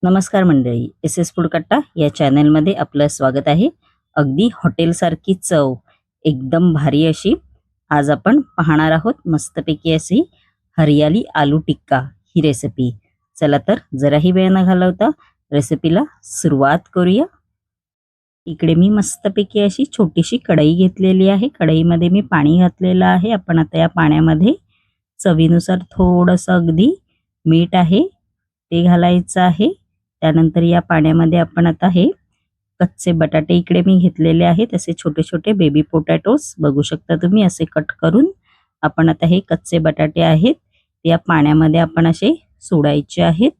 नमस्कार मंडळी, S S food कट्टा या चॅनलमध्ये आपलं स्वागत आहे. अगदी हॉटेलसारखी चव, एकदम भारी अशी आज आपण पाहणार आहोत मस्तपैकी अशी हरियाली आलू टिक्का ही रेसिपी. चला तर जराही वेळ न घालवता रेसिपीला सुरुवात करूया. इकडे मी मस्तपैकी अशी छोटीशी कढई घेतलेली आहे. कढईमध्ये मी पाणी घातलेलं आहे. आपण आता या पाण्यामध्ये चवीनुसार थोडंसं अगदी मीठ आहे ते घालायचं आहे. त्यानंतर या पाण्यामध्ये आपण आता हे कच्चे बटाटे इकडे मी घेतलेले आहेत. असे छोटे छोटे बेबी पोटॅटोज बघू शकता तुम्ही, असे कट करून आपण आता हे कच्चे बटाटे आहेत या पाण्यामध्ये आपण असे सोडायचे आहेत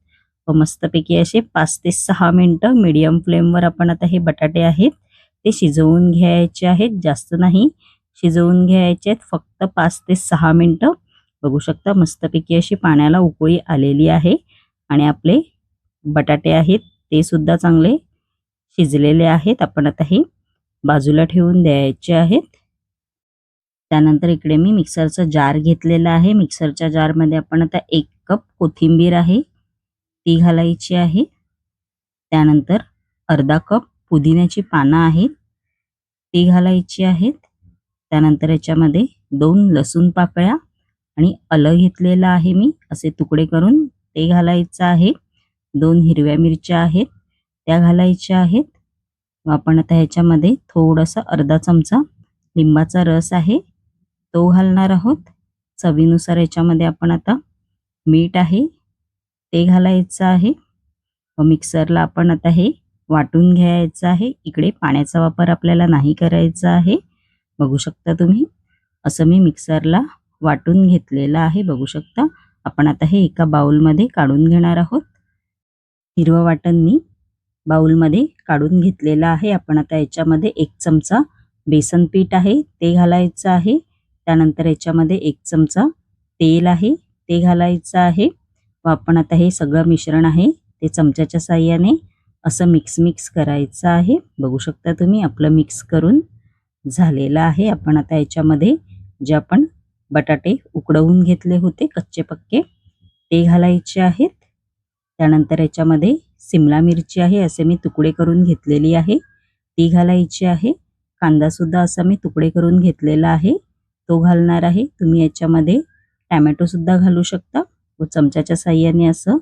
व मस्तपैकी असे 5 ते 6 मिनिटं मीडियम फ्लेमवर आपण आता हे बटाटे आहेत ते शिजवून घ्यायचे आहेत. जास्त नाही शिजवून घ्यायचे आहेत, फक्त 5 ते 6 मिनिटं. बघू शकता मस्तपैकी अशी पाण्याला उकळी आलेली आहे आणि आपले बटाटे आहेत ते सुद्धा चांगले शिजलेले आहेत. आपण आता हे बाजूला ठेवून द्यायचे आहेत. त्यानंतर इकडे मी मिक्सरचा जार घेतलेला आहे. मिक्सरच्या जारमध्ये आपण आता 1 कप कोथिंबीर आहे ती घालायची आहे. त्यानंतर अर्धा कप पुदिन्याची पानं आहेत ती घालायची आहेत. त्यानंतर याच्यामध्ये 2 लसूण पाकळ्या आणि आलं घेतलेलं आहे मी असे तुकडे करून ते घालायचं आहे. 2 हिरव्या मिरच्या आहेत त्या घालायच्या आहेत. व आपण आता ह्याच्यामध्ये थोडासा अर्धा चमचा लिंबाचा रस आहे तो घालणार आहोत. चवीनुसार याच्यामध्ये आपण आता मीठ आहे ते घालायचं आहे व मिक्सरला आपण आता हे वाटून घ्यायचं आहे. इकडे पाण्याचा वापर आपल्याला नाही करायचा आहे. बघू शकता तुम्ही, असं मी मिक्सरला वाटून घेतलेलं आहे. बघू शकता. आपण आता हे एका बाउलमध्ये काढून घेणार आहोत. हिरवं वाटण मी बाउलमध्ये काढून घेतलेलं आहे. आपण आता याच्यामध्ये 1 चमचा बेसन पीठ आहे ते घालायचं आहे. त्यानंतर याच्यामध्ये 1 चमचा तेल आहे ते घालायचं आहे व आपण आता हे सगळं मिश्रण आहे ते चमच्याच्या साहाय्याने असं मिक्स करायचं आहे. बघू शकता तुम्ही, आपलं मिक्स करून झालेलं आहे. आपण आता याच्यामध्ये जे आपण बटाटे उकडवून घेतले होते कच्चे पक्के ते घालायचे आहेत. त्यानंतर याच्यामध्ये सिमला मिरची आहे असे मी तुकडे करून घेतलेली आहे ती घालायची आहे. कांदा सुद्धा असा मी तुकडे करून घेतलेला आहे तो घालणार आहे. तुम्ही याच्यामध्ये टॅमॅटो सुद्धा घालू शकता व चमच्याच्या साहाय्याने असं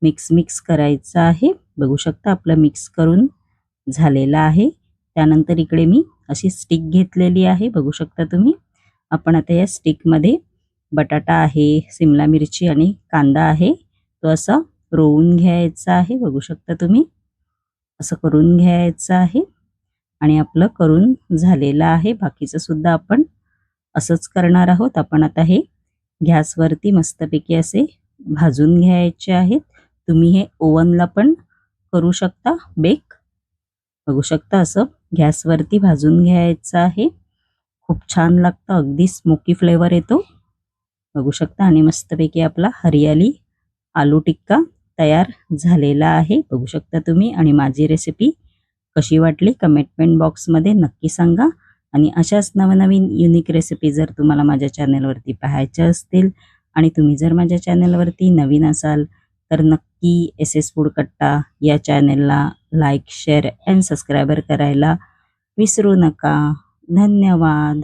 मिक्स करायचं आहे. बघू शकता आपलं मिक्स करून झालेलं आहे. त्यानंतर इकडे मी अशी स्टिक घेतलेली आहे. बघू शकता तुम्ही. आपण आता या स्टिकमध्ये बटाटा आहे, सिमला मिरची आणि कांदा आहे तो असा रोवून घ्यायचा आहे. बघू शकता तुम्ही, असं करून घ्यायचं आहे आणि आपलं करून झालेलं आहे. बाकीचं सुद्धा आपण असंच करणार आहोत. आपण आता हे गॅसवरती मस्तपैकी असे भाजून घ्यायचे आहेत. तुम्ही हे ओव्हनला पण करू शकता बेक. बघू शकता असं गॅसवरती भाजून घ्यायचं आहे. खूप छान लागतं, अगदी स्मोकी फ्लेवर येतो. बघू शकता आणि मस्तपैकी आपला हरियाली आलू टिक्का तयार झालेला आहे. बघू शकता तुम्ही. आणि माझी रेसिपी कशी वाटली कमेंट बॉक्समध्ये नक्की सांगा. आणि अशाच नवनवीन युनिक रेसिपी जर तुम्हाला माझ्या चॅनलवरती पाहायच्या असतील आणि तुम्ही जर माझ्या चॅनलवरती नवीन असाल तर नक्की एस एस फूड कट्टा या चॅनलला लाईक, शेअर अँड सबस्क्राईबर करायला विसरू नका. धन्यवाद.